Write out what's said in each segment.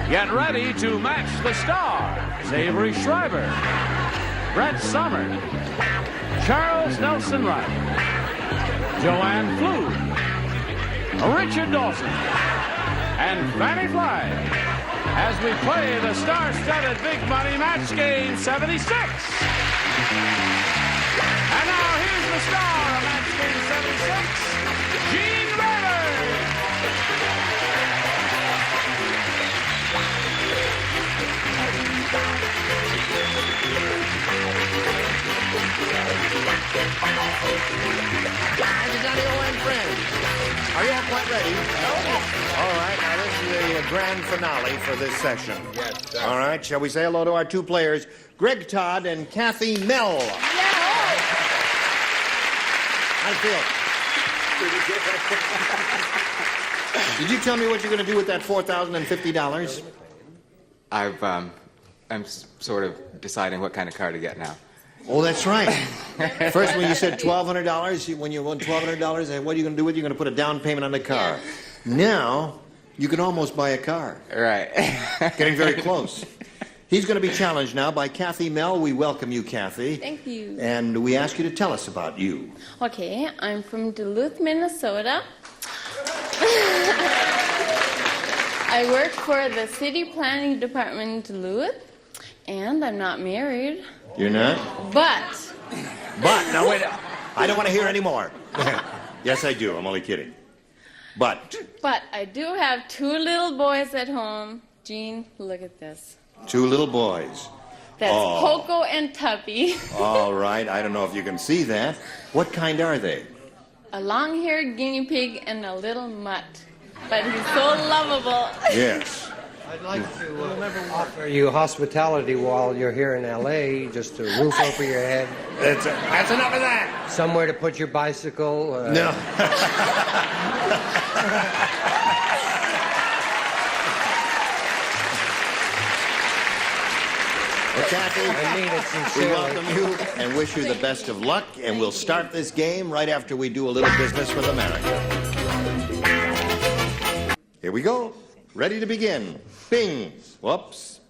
Get ready to match the stars. Avery Schreiber, Brett Sommer, Charles Nelson Wright, Joanne Pflug, Richard Dawson, and Fannie Flagg as we play the star-studded Big Money Match Game 76. And now here's the star of Match Game 76, Reilly. Johnny friends. Are you all quite ready? All right, now this is the grand finale for this session. Yes, sir. All right, shall we say hello to our two players, Greg Todd and Kathy Mell? How do you feel? Did you tell me what you're going to do with that $4,050? I'm sort of deciding what kind of car to get now. Oh, that's right. First, when you said $1,200, when you won $1,200, what are you going to do with it? You're going to put a down payment on the car. Yeah. Now, you can almost buy a car. Right. Getting very close. He's going to be challenged now by Kathy Mell. We welcome you, Kathy. Thank you. And we ask you to tell us about you. Okay, I'm from Duluth, Minnesota. I work for the city planning department in Duluth, and I'm not married. You're not? But, now wait, I don't want to hear any more. Yes, I do. I'm only kidding. But I do have two little boys at home. Gene, look at this. two little boys. That's Oh. Coco and Tubby. All right. I don't know if you can see that. What kind are they? A long-haired guinea pig and a little mutt. But he's so lovable. Yes. I'd like to offer you hospitality while you're here in L.A., just a roof over your head, That's enough of that. somewhere to put your bicycle. No. Well, Kathy, I mean it we sincerely. welcome you and wish you the best of luck, and we'll start this game right after we do a little business with America. Here we go. Ready to begin. Bing. Whoops.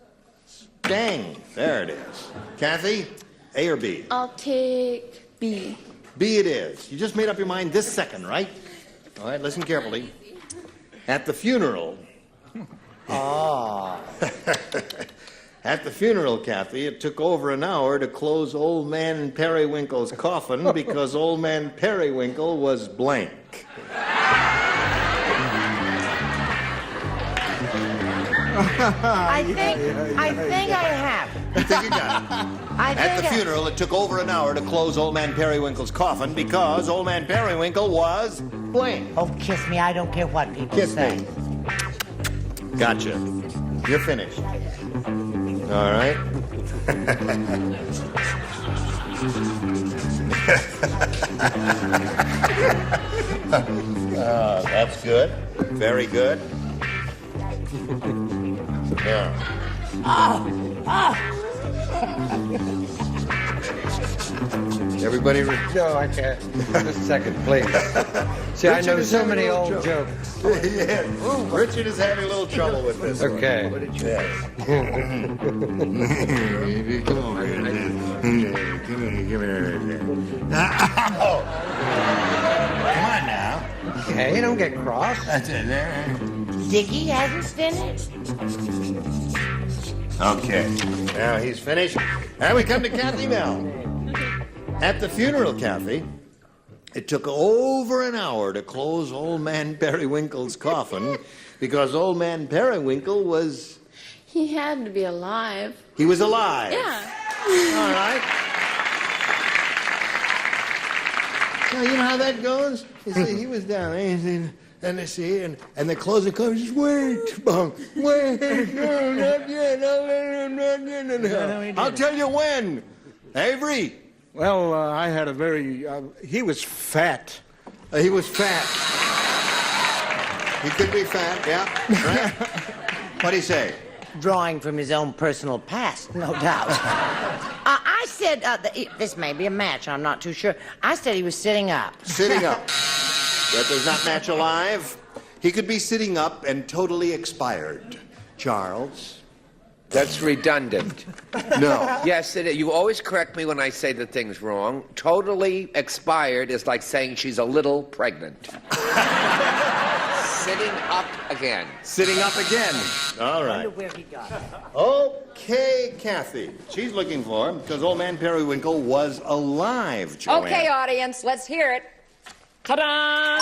Dang. There it is. Kathy, A or B? I'll take B. B it is. You just made up your mind this second, right? All right, listen carefully. At the funeral. At the funeral, Kathy, it took over an hour to close Old Man Periwinkle's coffin because Old Man Periwinkle was blank. I think I have. You think you got it? At the funeral, it took over an hour to close Old Man Periwinkle's coffin because Old Man Periwinkle was blank. Oh, kiss me. I don't care what people Kiss say. me. Gotcha. You're finished. All right. That's good. Very good. Yeah. Everybody. No, I can't. Just a second, please. See, I know Richard is so having many a little old trouble. jokes. Yeah. Richard is having a little trouble with this. one. Okay. Yes. Come over here. Come here. Oh. Come on now. Hey, don't get cross. That's it. There. Ziggy hasn't finished. Okay. Now he's finished. And we come to Kathy Mell. At the funeral, Kathy, it took over an hour to close Old Man Periwinkle's coffin because Old Man Periwinkle was... He had to be alive. He was alive. Yeah. All right. Now, you know how that goes? You see, he was down there, and they see, and they close the cover. Just wait, Bunk, wait, no, not yet, no. I'll tell you when. Avery. Well, I had a very... he was fat. He was fat. He could be fat, yeah. Right? What'd he say? Drawing from his own personal past, no doubt. I said, this may be a match, I'm not too sure. I said he was sitting up. Sitting up. That does not match alive. He could be sitting up and totally expired. Charles? That's redundant. No. Yes, it is. You always correct me when I say the thing's wrong. Totally expired is like saying she's a little pregnant. Sitting up again. Sitting up again. All I right. wonder where he got it. Okay, Kathy. She's looking for him because old man Periwinkle was alive, Joanne. Okay, audience, let's hear it. Ta-da!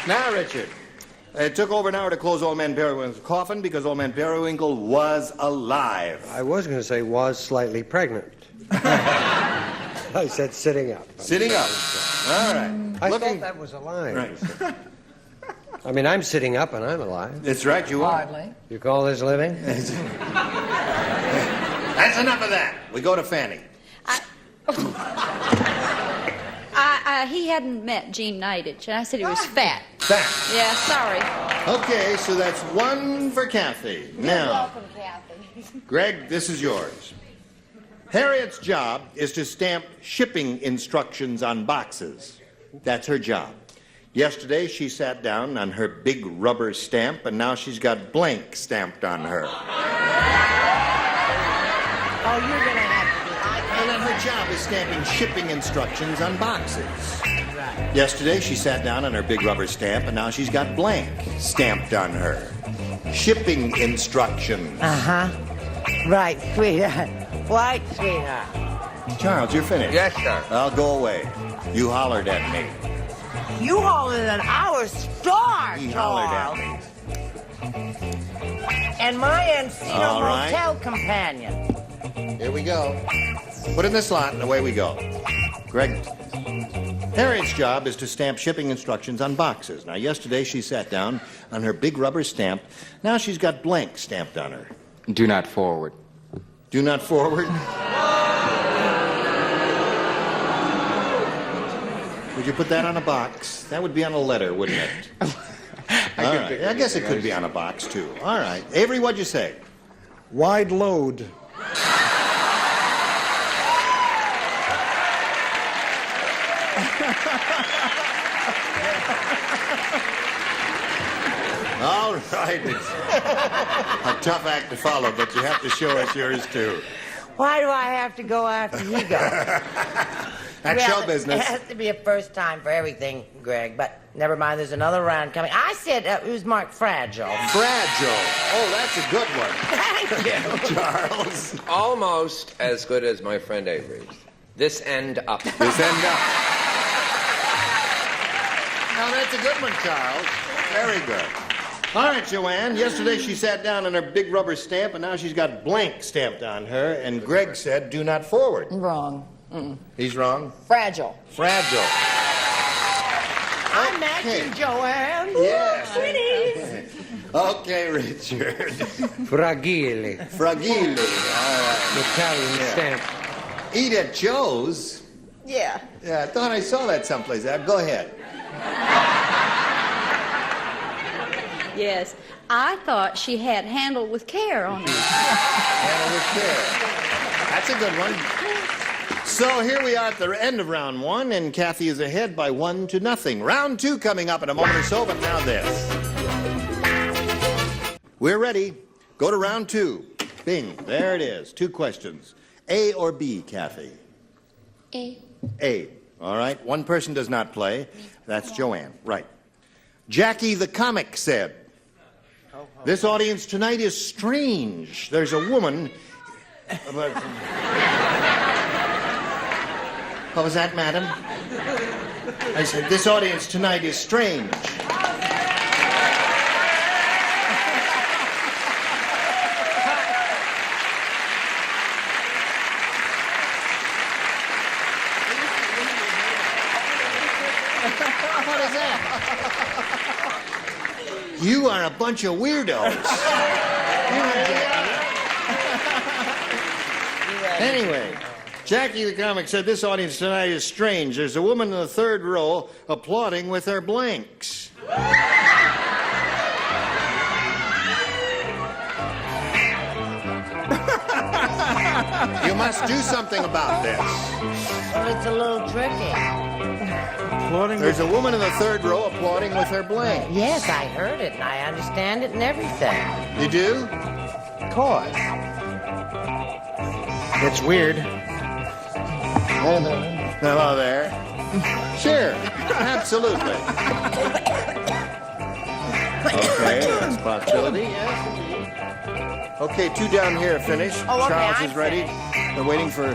Now, Richard, it took over an hour to close old man Periwinkle's coffin because old man Periwinkle was alive. I was going to say was slightly pregnant. I said sitting up. Sitting up. All right. I thought that was a line. Right. I mean, I'm sitting up and I'm alive. That's right, you are. Hardly. You call this living? That's enough of that. We go to Fannie. He hadn't met Jean Nidich, and I said he was fat. Fat. Yeah, sorry. Okay, so that's one for Kathy. Now, Welcome, Kathy. Greg, this is yours. Harriet's job is to stamp shipping instructions on boxes. That's her job. Yesterday, she sat down on her big rubber stamp, and now she's got blank stamped on her. Oh, you're going to have to do Well, then her job is stamping shipping instructions on boxes. Yesterday, she sat down on her big rubber stamp, and now she's got blank stamped on her. Shipping instructions. Uh-huh. Right, sweetheart. Right, sweetheart. Charles, you're finished. Yes, sir. I'll go away. You hollered at me. You hollered at our star, He Charles. hollered at me. And my Encino All right. Motel companion. Here we go. Put it in the slot, and away we go. Greg, Harriet's job is to stamp shipping instructions on boxes. Now, yesterday she sat down on her big rubber stamp. Now she's got blank stamped on her. Do not forward. Do not forward. Would you put that on a box? That would be on a letter, wouldn't it? All right. I guess it could be on a box, too. All right. Avery, what'd you say? Wide load. All right. It's a tough act to follow, but you have to show us yours, too. Why do I have to go after he goes? That's show It business. has to be a first time for everything, Greg, but never mind, there's another round coming. I said it was marked fragile. Fragile. Oh, that's a good one. Thank you. Charles. Almost as good as my friend Avery's. This end up. This end up. Now, that's a good one, Charles. Very good. All right, Joanne. Yesterday she sat down on her big rubber stamp, and now she's got blank stamped on her, and Greg said, do not forward. Wrong. He's wrong. Fragile. Fragile. I met you, Joanne. Yes. Okay, Richard. Fragile. Fragile. All right. Italian stamp. Eat at Joe's? Yeah. Yeah, I thought I saw that someplace. Go ahead. Yes. I thought she had handled with care on it. Handle with care. That's a good one. So here we are at the end of round one, and Kathy is ahead by 1-0. Round two coming up in a moment or so, but now this. We're ready. Go to round two. Bing. There it is. 2 questions. A or B, Kathy? A. A. All right. One person does not play. That's Joanne. Right. Jackie the comic said, this audience tonight is strange. There's a woman... What was that, madam? I said, this audience tonight is strange. What is that? You are a bunch of weirdos. Anyway, Jackie the comic said this audience tonight is strange. There's a woman in the third row applauding with her blanks. You must do something about this. Well, it's a little tricky. Applauding. There's a woman in the third row applauding with her blank. Yes, I heard it, and I understand it and everything. You do? Of course. It's weird. Hello there. Sure, absolutely. Okay, that's a possibility, yes, indeed. Okay, 2 down here finished. Oh, okay, Charles I'm is ready. finished. They're waiting for...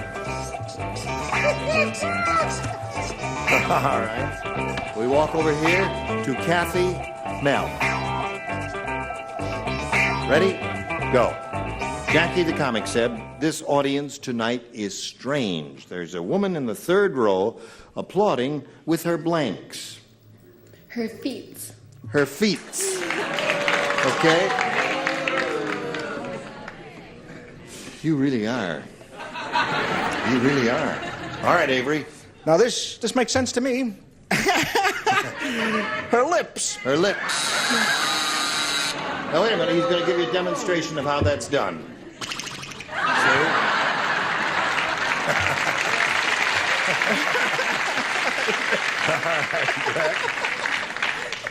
All right. We walk over here to Kathy Mel. Ready? Go. Jackie the comic said, this audience tonight is strange. There's a woman in the third row applauding with her blanks. Her feet. Her feet. Okay? You really are. You really are. All right, Avery. Now this makes sense to me. Her lips. Her lips. Now, wait a minute. He's going to give you a demonstration of how that's done. See?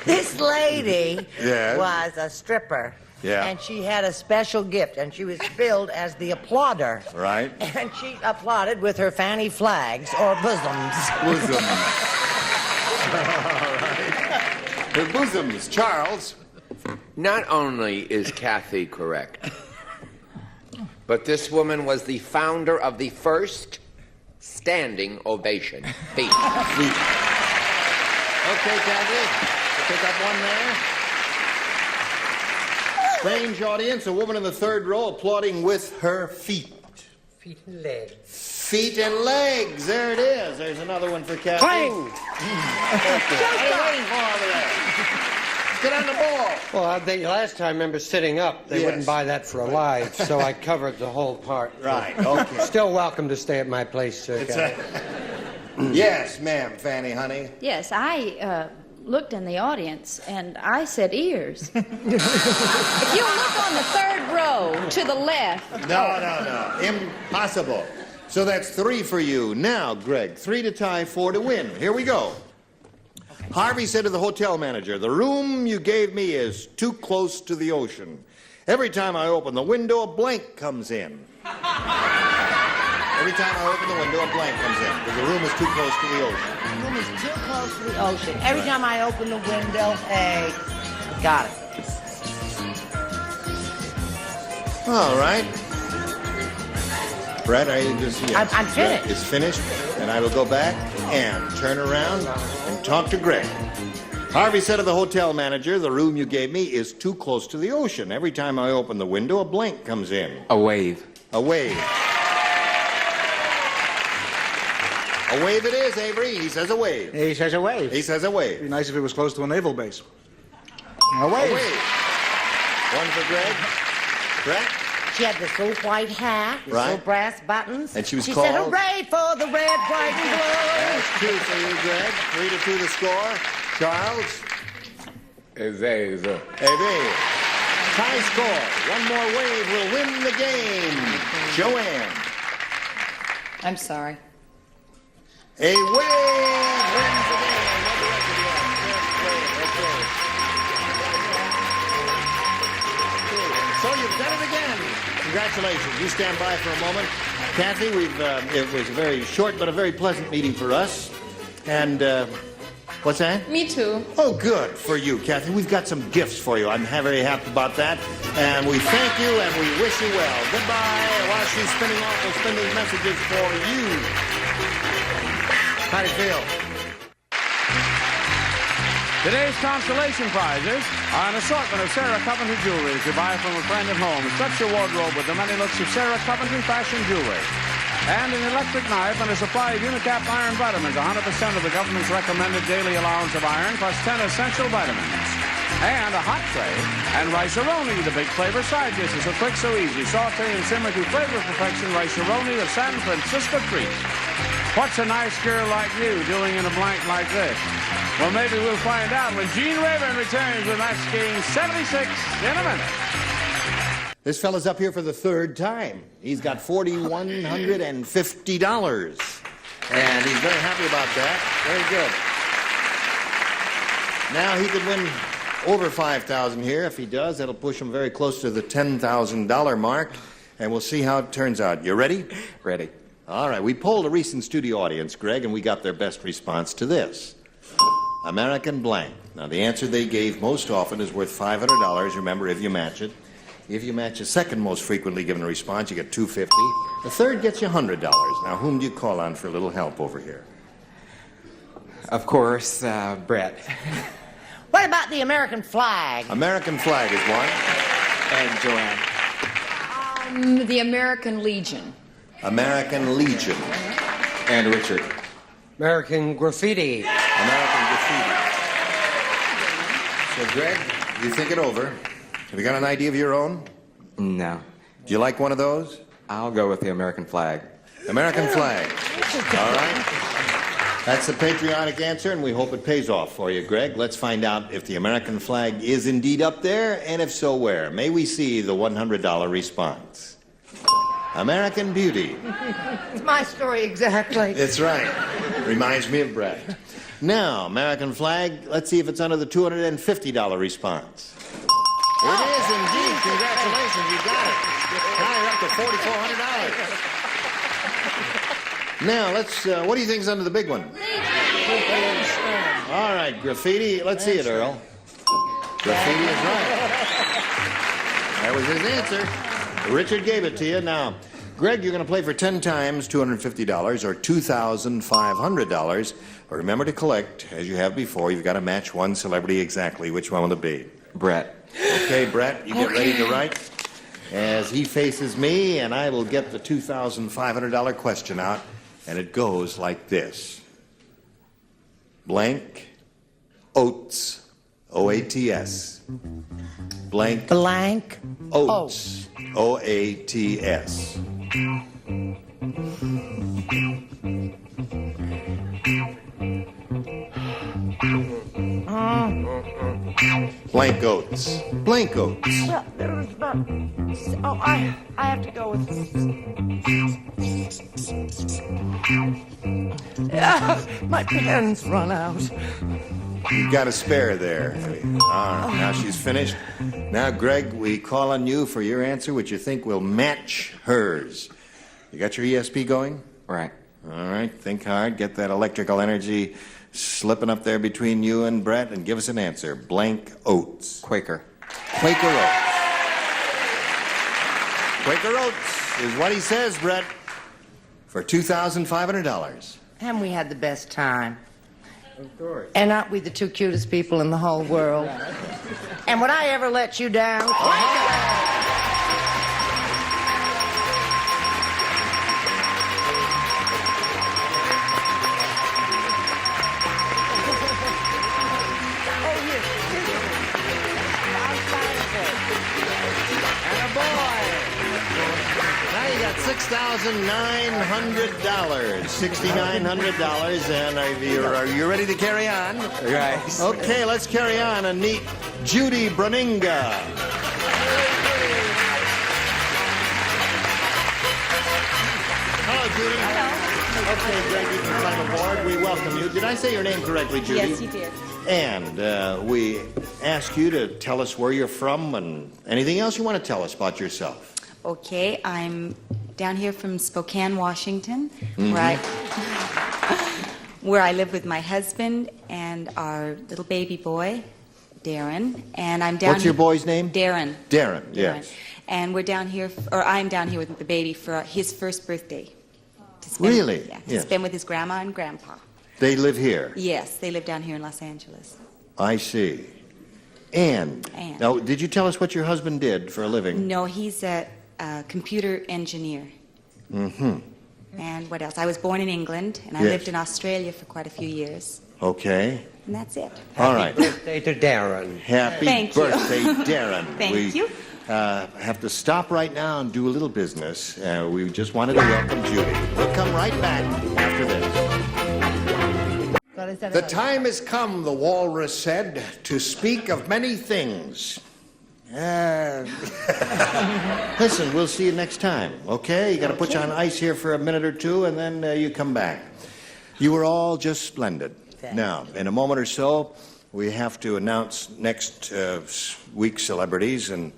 This lady Yes. was a stripper. Yeah. And she had a special gift, and she was billed as the applauder. Right. And she applauded with her Fannie flags or bosoms. Bosom. All right. Her bosoms. Charles. Not only is Kathy correct, but this woman was the founder of the first standing ovation. Feet. Feet. Okay, Kathy. Pick up one there. Strange audience, a woman in the third row applauding with her feet. Feet and legs. Feet and legs. There it is. There's another one for Kathy. Clang! What are you waiting for over there? Get on the ball. Well, last time I remember sitting up. They Yes. wouldn't buy that for a live, so I covered the whole part. Right, okay. Still welcome to stay at my place, sir. It's yes, ma'am, Fannie, honey. Yes, I looked in the audience and I said ears. If you look on the third row to the left. No. Impossible. So that's 3 for you. Now, Greg, 3 to tie, 4 to win. Here we go. Harvey said to the hotel manager, the room you gave me is too close to the ocean. Every time I open the window, a blank comes in. Every time I open the window, a blank comes in because the room is too close to the ocean. The room is too close to the ocean. Every time I open the window, hey, got it. All right. Brett, are you just... Yes. I'm finished. Brett is finished, and I will go back and turn around and talk to Greg. Harvey said to the hotel manager, the room you gave me is too close to the ocean. Every time I open the window, a blank comes in. A wave. A wave. A wave it is, Avery. He says a wave. He says a wave. He says a wave. It'd be nice if it was close to a naval base. A A wave. wave. One for Greg. Brett? She had this little white hat, with Right. little brass buttons. And she was said, called- hooray for the red, white, and blue. That's 2 for you, Greg. 3 to 2 the score. Charles? Avery. Tie score. One more wave will win the game. Joanne. I'm sorry. A wave wins the game. What the rest of you have? Okay. So you've done it again. Congratulations. You stand by for a moment. Kathy, it was a very short but a very pleasant meeting for us. And what's that? Me too. Oh, good for you, Kathy. We've got some gifts for you. I'm very happy about that. And we thank you and we wish you well. Goodbye. While she's spinning off, we'll spin these messages for you. How do you feel? Today's consolation prizes are an assortment of Sarah Coventry jewelry that you buy from a friend at home. Stretch your wardrobe with the many looks of Sarah Coventry fashion jewelry. And an electric knife and a supply of Unicap iron vitamins, 100% of the government's recommended daily allowance of iron, plus 10 essential vitamins. And a hot tray and rice-a-roni, the big flavor side dishes. So quick, so easy. Saute and simmer to flavor perfection. Rice-a-roni, the San Francisco treat. What's a nice girl like you doing in a blank like this? Well, maybe we'll find out when Gene Rayburn returns with Match Game 76 in a minute. This fella's up here for the third time. He's got $4,150. And he's very happy about that. Very good. Now he could win over $5,000 here. If he does, that'll push him very close to the $10,000 mark. And we'll see how it turns out. You ready? Ready. All right. We polled a recent studio audience, Greg, and we got their best response to this. American blank. Now, the answer they gave most often is worth $500, remember, if you match it. If you match the second most frequently given response, you get $250. The third gets you $100. Now, whom do you call on for a little help over here? Of course, Brett. What about the American flag? American flag is one. And Joanne. The American Legion. American Legion. And Richard. American graffiti. American graffiti. So, Greg, you think it over. Have you got an idea of your own? No. Do you like one of those? I'll go with the American flag. American flag. All right. That's the patriotic answer, and we hope it pays off for you, Greg. Let's find out if the American flag is indeed up there, and if so, where. May we see the $100 response? American Beauty. It's my story exactly. That's right. Reminds me of Brett. Now, American flag, let's see if it's under the $250 response. It is indeed. Congratulations, you got it. Now you're up to $4,400. Now, let's, what do you think is under the big one? All right, graffiti. Let's see it, Earl. Graffiti is right. That was his answer. Richard gave it to you. Now, Greg, you're going to play for 10 times $250 or $2,500. But remember to collect, as you have before. You've got to match one celebrity exactly. Which one will it be? Brett. Okay, Brett, you get ready to write as he faces me, and I will get the $2,500 question out, and it goes like this. Blank oats, O-A-T-S. Blank Blank oats, O-A-T-S. Blank oats. Blank oats. Well, there was about... Oh, I have to go with... My pen's run out. You've got a spare there. All right, now she's finished. Now, Greg, we call on you for your answer, which you think will match hers. You got your ESP going? Right. All right, think hard. Get that electrical energy slipping up there between you and Brett, and give us an answer. Blank oats. Quaker. Quaker oats. Quaker oats is what he says, Brett, for $2,500. And we had the best time. Of course. And aren't we the two cutest people in the whole world? And would I ever let you down? $6,900. $6,900. And are you ready to carry on? Right. Okay, let's carry on and meet Judy Bruninga. Hello, Judy. Hello. Okay, Greg, you can climb aboard. We welcome you. Did I say your name correctly, Judy? Yes, you did. And we ask you to tell us where you're from and anything else you want to tell us about yourself. Okay, I'm down here from Spokane, Washington, where I live with my husband and our little baby boy, Darren. And I'm down. What's your boy's name? Darren. Darren, yes. And we're down here, or I'm down here with the baby for his first birthday. Really? Yeah, Yes. to spend with his grandma and grandpa. They live here? Yes, they live down here in Los Angeles. I see. And now, did you tell us what your husband did for a living? No, he's a computer engineer. Mm-hmm. And what else? I was born in England, and I Yes. lived in Australia for quite a few years. Okay. And that's it. All right. Happy birthday to Darren. Happy Thank you. birthday, Darren. Thank you. Have to stop right now and do a little business. We just wanted to welcome Judy. We'll come right back after this. The time has come, the walrus said, to speak of many things. Listen, we'll see you next time, okay? You got to put you on ice here for a minute or two, and then you come back. You were all just splendid. Now, in a moment or so, we have to announce next week's celebrities, and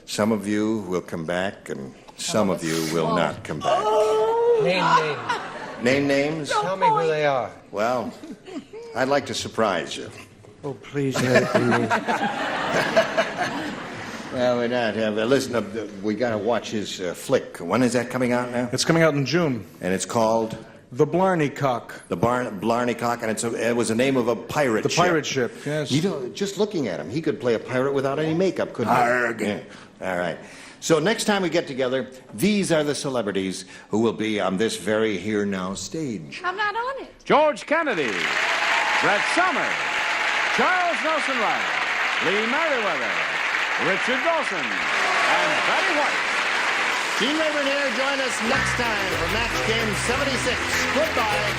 some of you will come back, and some of you will not come back. Name names. Name names? Tell me who they are. Well, I'd like to surprise you. Oh, please help me. Well, we're not. Listen, we got to watch his flick. When is that coming out now? It's coming out in June. And it's called? The Blarney Cock. The Blarney Cock, and it was the name of a pirate ship. The pirate ship, yes. You know, just looking at him, he could play a pirate without any makeup, couldn't he? Arg. Yeah. All right. So next time we get together, these are the celebrities who will be on this very here now stage. I'm not on it. George Kennedy, Brett Somers, Charles Nelson Wright, Lee Merriweather, Richard Dawson, and Betty White. Gene Rayburn here. Join us next time for Match Game 76. Goodbye.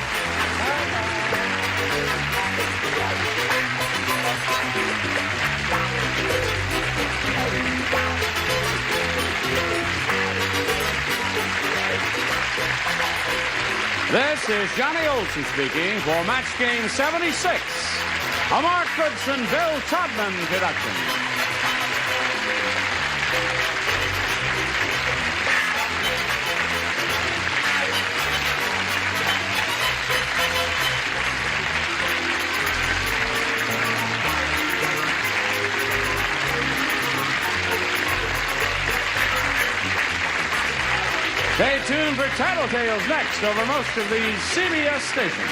This is Johnny Olson speaking for Match Game 76, a Mark Goodson, Bill Todman production. Stay tuned for Tattletales next over most of these CBS stations.